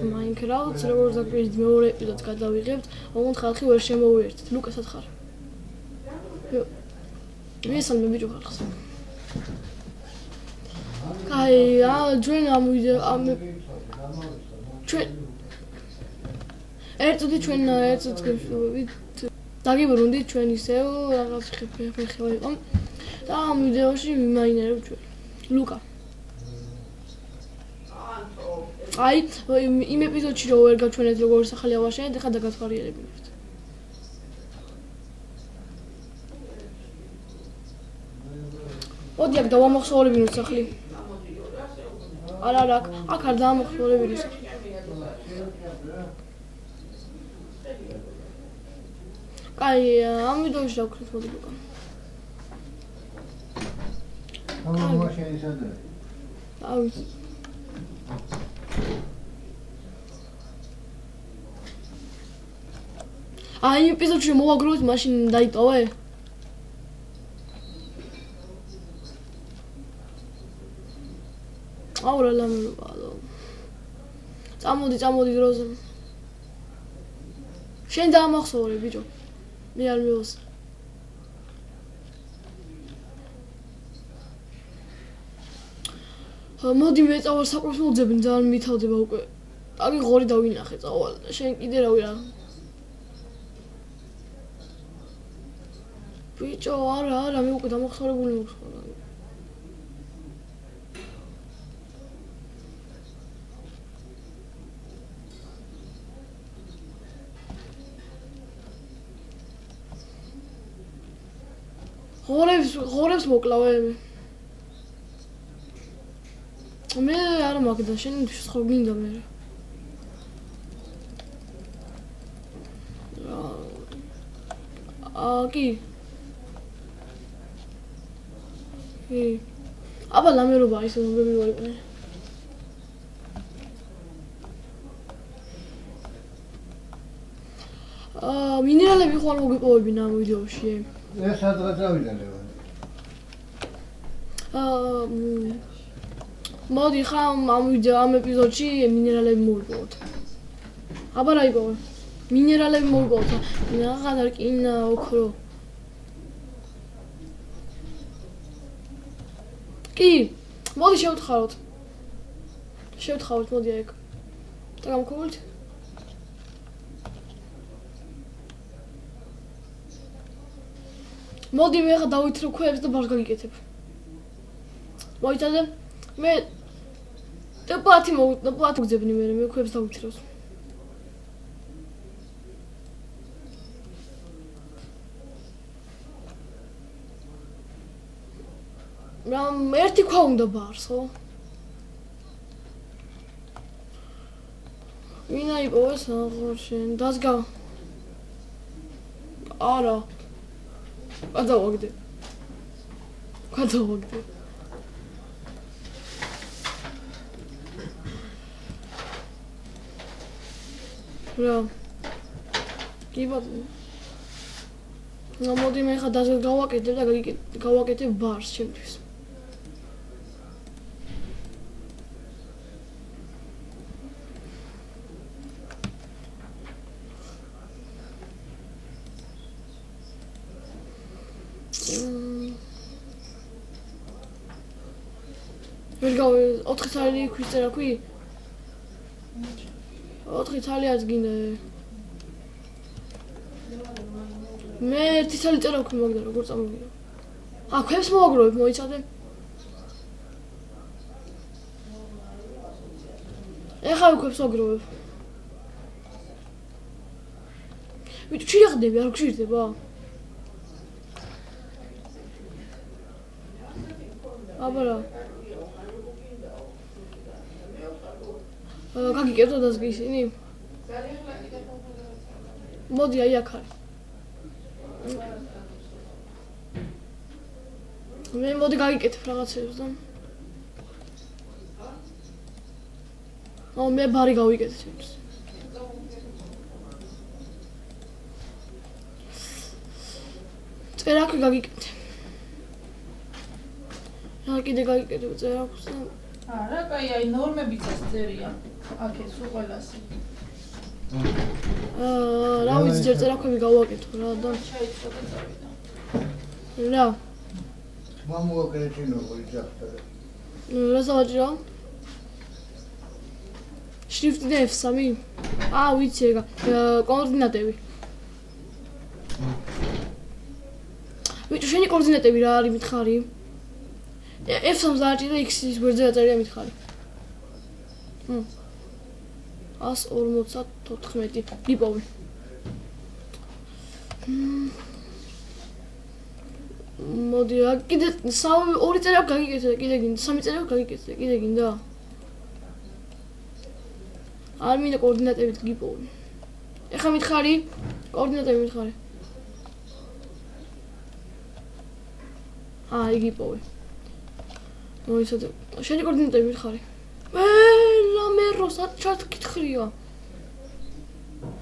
Minecraft, როგორც დაგვიწყდით მეორე ეპიზოდს გადავიღებთ, ოღონდ ხალხი ვერ შემოვიერთეთ. ლუკა სად ხარ? მესამე ბიჭო ხარ ხსა. კაი, ჩვენ ჩვენ ერთოდი ჩვენ ერთად გეშოვებით. დაგიბრუნდით ჩვენ ისევ რაღაც ხება იყო. და ამ ვიდეოში მიმაინერებ ჩვენ. ლუკა. აი, იმ ეპიზოდში რო ვერ გაჩვენეთ როგორ სახელი ავაშენეთ, ეხლა დაგათვალიერებინებთ. მოდი აქ დავამახსოვრებინოთ სახლი. არა, აქ არ დავამახსოვრებინოთ სახლი. კაი, ამ ვიდეოში დავქრით მოდი ლუკა. ამ მაშინ ისადა. აუც. აი, ეპიზოდში მოვაგროვეთ, მაშინ დაიტოვე. აურა ლამბადო. წამოდი დროზე. შენ დაამახსოვრე, ბიჭო. მე არ მივოს. მოდი მე წავალ საყურს მოძებნი, ძალიან მითავდება უკვე. აგი ღორი დავინახე, წავალ. შენ კიდე რავი რა. ბიჭო, არა, მე უკვე დამახსოვრებული მოხსოვნა. ღორებს მოკლავე. მე არ მაგდა, შენთვის ხო გინდა მე. კი. აბა ლამერობა ისე მოგები ვარიყნე. მინერალები ხო არ მოგიპოვებინ ამ ვიდეოში? ეს სადღაც ავიდა ლევან. მოდი ხა ამ ეპიზოდში მინერალები მოვიპოვოთ. აბა რა იპოვე? მინერალები მოვიპოვოთ. ნახა და რკინა, ოქრო. კი, მოდი შევთხაროთ. მოდი აქ. და გამქოვით? მოდი მე ხა დავითრო ქვებს და ბარს გაგიკეთებ. მოიცადე? მე პლატი მოგძებნი მე ქვებს დავითროს. ერთი ქვა უნდა ბარს, ხო? ვინა იპოვეს აღარ შენ დაზგა. არა. გადავაგდე. რა. კი ბატონო. მოდი მე ხა დაზგა გავაკეთებ და გავაკეთებ ბარს ჩემთვის. ვერ გავი 4 თალი ქვის წერა ქვი? 4 თალიაც გინდა. მე 1 თალი წერა ქვი მაგდა როგორ წამოვიდა. ქვებს მოვაგროვებ, მოიცადე? ეხლა ქვებს ვაგროვებ. ვით ჩიახდები, არ გშირდება? აბა რა. გაგიკეთო დაზგი ისინი? მოდი აი აქ არის. მე მოდი გაგიკეთებ რაღაცებს და. მე ბარი გავიკეთე ჩემს. წერა აქ გაგიკეთე. კიდე გაიკეთებ წერაქვს და არა, კაი, აი ნორმებიც ეს წერია. აკე სულ ყველასი. რა ვიცი ჯერ წერაქვები გავაკეთო რა და ჩაიწყო და წავიდა. რა მამუაკეთინო იძახდა. რა საჭირო? შრიფტი და F3? ვიცი ეგა. კოორდინატები. ვიჭო, შენი კოორდინატები რა არის მითხარი? F3 დააჭი და X-ის გვერდზე დაწერია მითხარი. 154 გიპოვი. მოდი, კიდე ორი წერა გაგიკეთე და კიდე გინდა, სამი წერა გაგიკეთე და კიდე გინდა. არ მინდა კოორდინატებით გიპოვი. ეხლა მითხარი, კოორდინატები მითხარი. იგი იპოვე. მოიცადე. შენი კოორდინატები მითხარი. ლამერო, საჭართ კითხრია.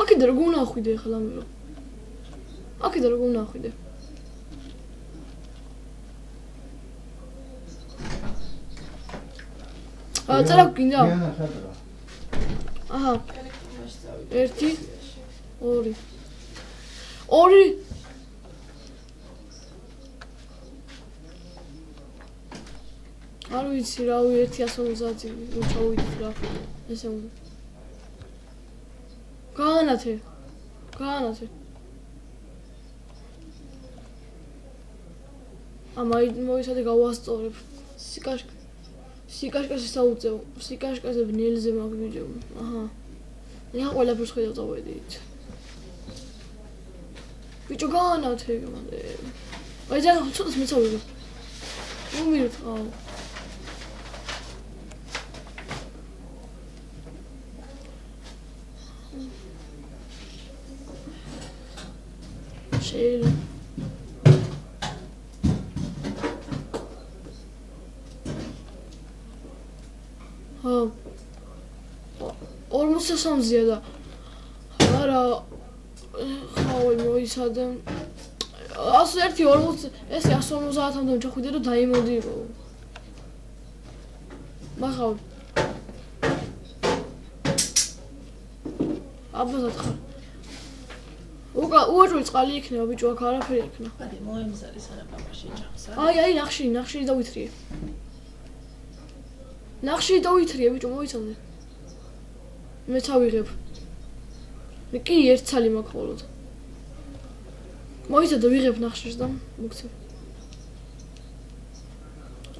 აქედან როგორ ნახვიდე ახლა ლამერო? აქედან როგორ ნახვიდე? წერა გინდა? აჰა. 1 2 2 არ ვიცი რა 150 ჩავიდით რა ესე უნდა გაანათე მოიცადე გავასწორებ სიკაშკაშე საუწევ სიკაშკაშე ნელზე მაგბიჯო აჰა ეხა ყველაფერს ხედავ წავედით ბიჭო გაანათე მანდე აი ძა ცოტას მიცავე უმირთყავ შეიძლება ხო 43-ია და არა ხავი მოიცადე 101 40 ეს 150-მდე ჩახვიდე და დაიმოდირო მახავ აბაზად ხარ უაჭვი წყალი იქნება ბიჭო აქ არაფერი იქნება ბადი მოემზარი სანაფამაში ჭახსა აი ნახშირი დავითრიე ნახშირი დავითრიე ბიჭო მოიცადე მე წავიღებ კი ერთ ცალი მაქვს ხოლოდ მოიცადე ვიღებ ნახშირს და მოგცემ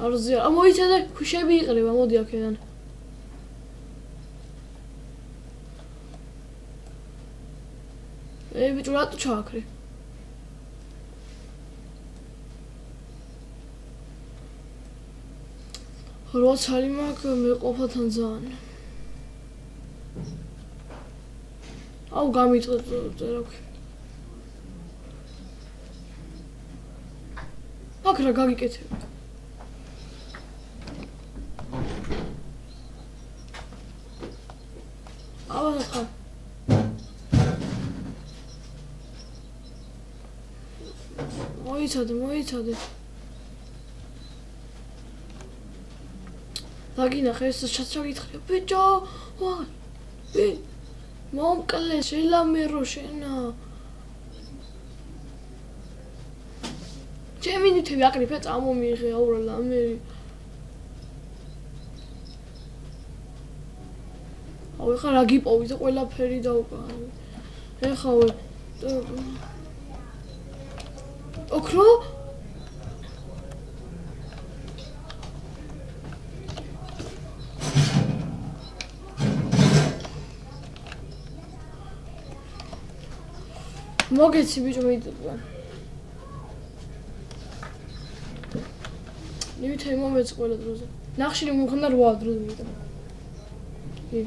არზია მოიცადე ქვიშები იყრება მოდი აქედან ბიჭო რატო ჩააქრე რო ცალი მაქვს მეყოფათან ძალიან აუ გამიწყვეტ წერაქვი აქ რა გაგიკეთებ აბა ხა მოიცადე დაგინახე ეს ჩაგითხრია ბიჭო ვაი მომკლე შელამერო შენა ჩემი ნივთები აკრიფე წამომიღე აურა ლამერი აუ ეხლა რა გიპოვი და ყველაფერი დავკარი ეხავე ოქრო მოგეცი ბიჭო მიდდა ნივთები მომეც ყველა დროზე ნახშირი მომხდა 8 დროზე მიდდა კი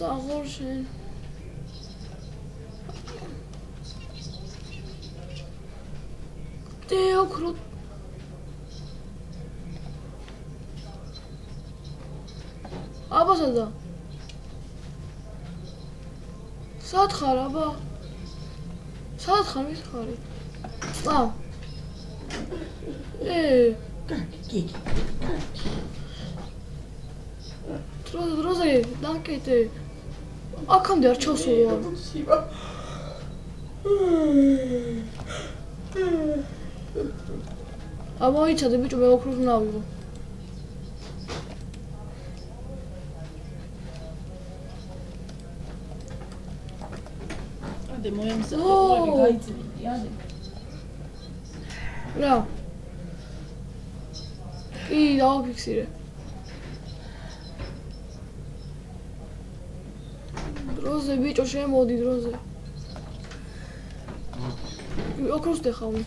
აღორშენ ოქრო აბა სადა სად ხარ აბა? სად ხარ მითხარი? აუ. კი. დროზე დაკეთე. აქამდე არ ჩავსულო. ამოიცადე ბიჭო მე ოქროს ნავიღო. ადე მოემსახურები გაიწვიდი ადე. რა. კი დავაფიქსირე. დროზე ბიჭო შემოდი დროზე. ოქროს დეხავი.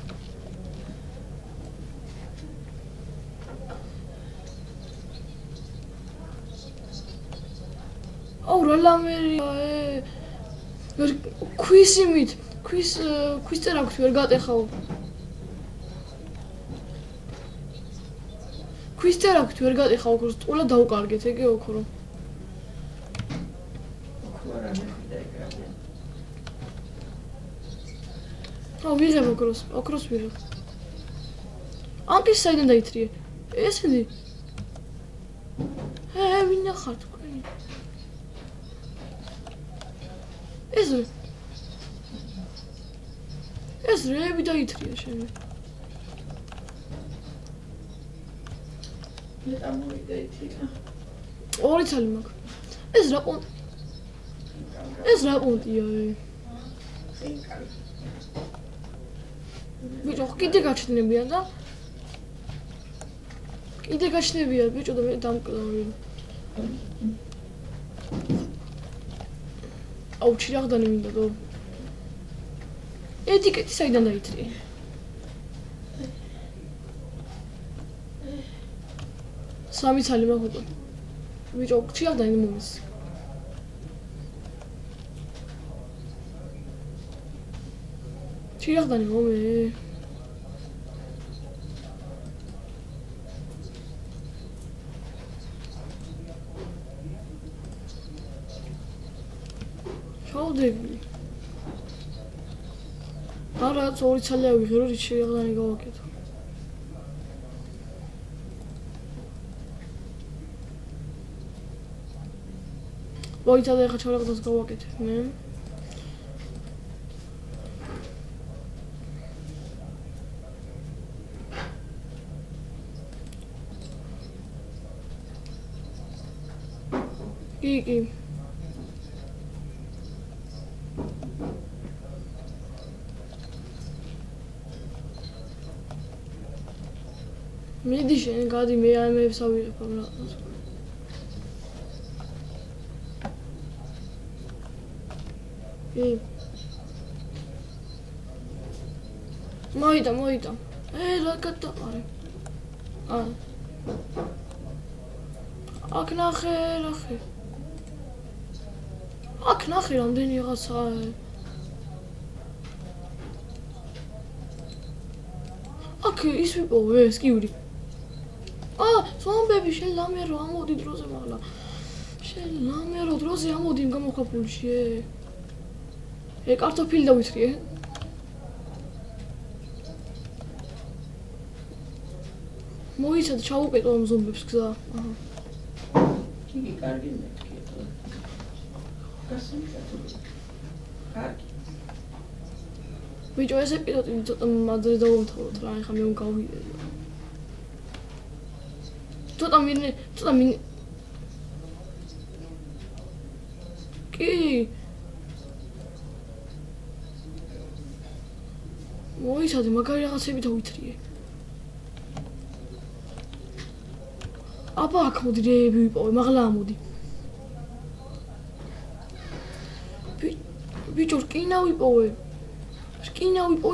აუ რა ლამერია ქვის იმით ქვის წერაქვთ ვერ გატეხავ. ქვის წერაქვთ ვერ გატეხავ ოქროს ყველა დაუკარგეთ ეგე ოქრო. აუ ვიღებ ოქროს ვიღებ. ანკის საიდან დაითრიე? ესენი? ვინა ხარ თქვენი? ეს რეები დაითრია შენი. მე ამოვიდა ითრია. ორი ცალი მაქვს. ეს რა პონტია? ბიჭო კიდე გაჩნდებიან და ბიჭო და მე დამკლავი. აუ ჩირაღდანი მინდა დო. ეტიკეტი საიდან დაითრიე? სამი ცალი მაქვს. ბიჭო ჩირაღდანი მომის. ჩირაღდანი მომე. ჩაუდები. არა, ორი ცალი ავიღე, რომ ჩირაღდანი გავაკეთო. მოიცადე ხა ჩირაღდანს გავაკეთე მე. კი. მიდი შენ გადი მე ამებს ავიღებ ამ რაღაცას. კი. მოიდა. რა გადაყარე. აქ ნახე. აქ ნახე რამდენი რაღაცა. აქ ის ვიპოვე ეს კიური. ზომბები შენ ლამერო ამოდი დროზე მაღლა. შენ ლამერო დროზე ამოდი იმ გამოხაფულში. კარტოფილი დავითრიე. მოიცადე ჩაუკეტო ამ ზომბებს გზა. იგი კარგი მეთქია. კარგი. ბიჭო ესე პილოტი ცოტა მადრე დავუმთავროთ რა, ეხლა მე გავიდე. ცოტა მინე. კი. მოიცადე მაგარი რაღაცები დავითრიე. აბა აქ მოდი რეები ვიპოვე, მაღლა ამოდი. ბიჭო რკინა ვიპოვე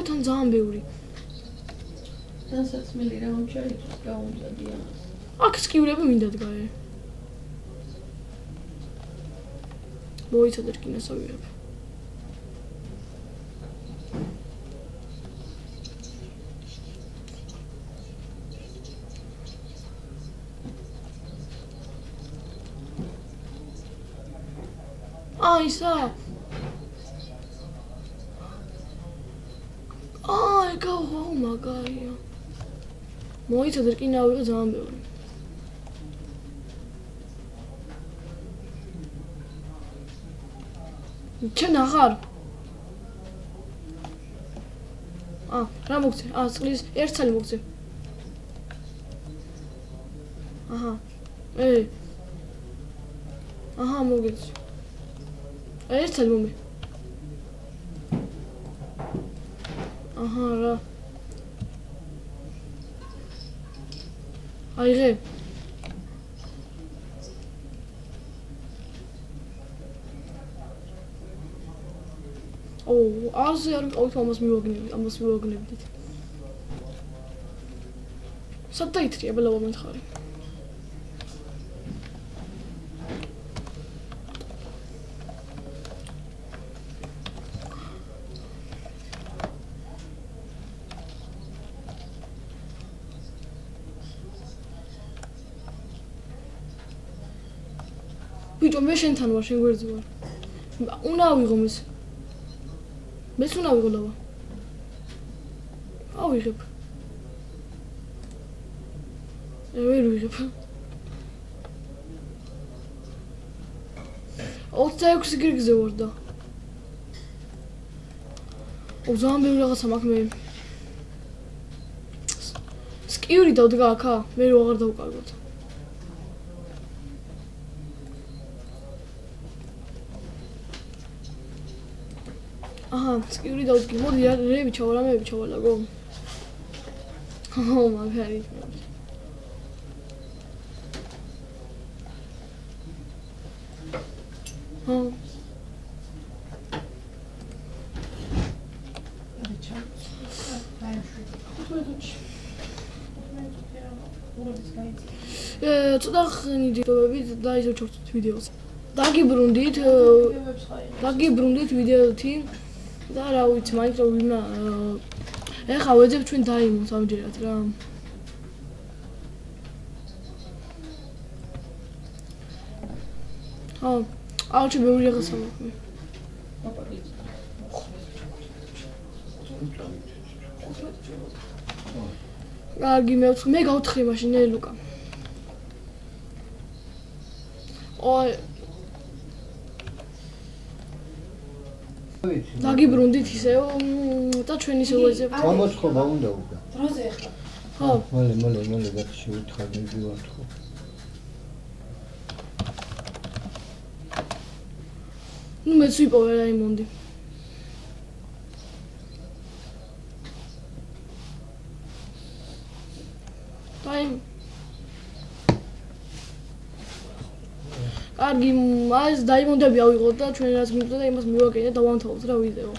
თან ძალიან ბევრი. დასაცმელი რა უნდა გაუმზადია. აქ სკივრები მინდა დგაე. მოიცადე რკინას ავიღებ. ისა გავა მაგარია. მოიცადე რკინა ავიღე ძალიან ბევრი. ჩენ აღარ. რა მოგცე? წყლის ერთ ცალი მოგცე. აჰა. აჰა, მოგეცი. ერთ ცალი მომი. აჰა, რა. აიღე. აზე არ მყავით ამას მივაგნებდით. სად დაითრია ბელავა მითხარი. ბიჭო მე შენთან ვარ, შენ გვერდზე ვარ. უნდა ავიღო ეს. მეც უნდა ავიღო ლავა. ავიღებ. ვერ ვიღებ. 26 გრიგზე ვარ და. ძალიან ბევრი რაღაცა მაქვს მე. სკიური დავდგა აქა, მე რო აღარ დავკარგოთ. აჰა, სკიური დავდგი. მოდი რები ჩავალამები ჩავალაგო. მაგარი. ცოტა ხანი დიდობებით და ისევ ჩავწვით ვიდეოს. დაგიბრუნდით ვიდეოთი და რა ვიცი, მაინც რომ ვინა ეხა ვეძებ ჩვენ დაიმონს ამჯერად რა. აუჩი ბევრი რაღაცა მაქვს. კარგი, მე გავთხრი მაშინ ლუკა. დაგიბრუნდით ისევ და ჩვენ ისევ ვეძებთ. გამოცხობა უნდა უკვე. დროზე ახლა. ხო. მალე გახში ვითხარ მივიდივართ ხო. მეც ვიპოვე რაიმონდი. კარგი, მას დაიმონდები ავიღოთ და ჩვენ რაც მივხვდა და იმას მივაკეთე და დავამთავროთ რა ვიდეო.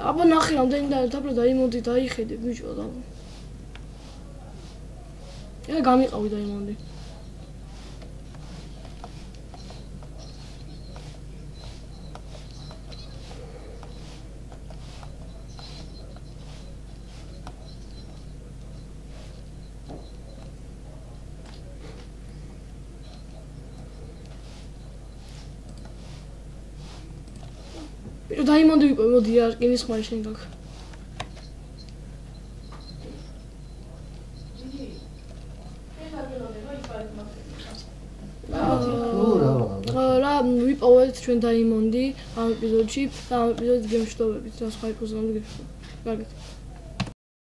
აბა ნახე რამდენი დაფლა დაიმონდი დაიხედე ბიჭო და. გამიყავი დაიმონდი. დაიმონდი ვიპოვე, მოდი რა რკინის ხმარი შენ გაქვს. რა ვიპოვეთ ჩვენ დაიმონდი ამ ეპიზოდში და ამ ეპიზოდის გემშვიდობებით და სხვა ეპიზოდამდე გეშვა. კარგად.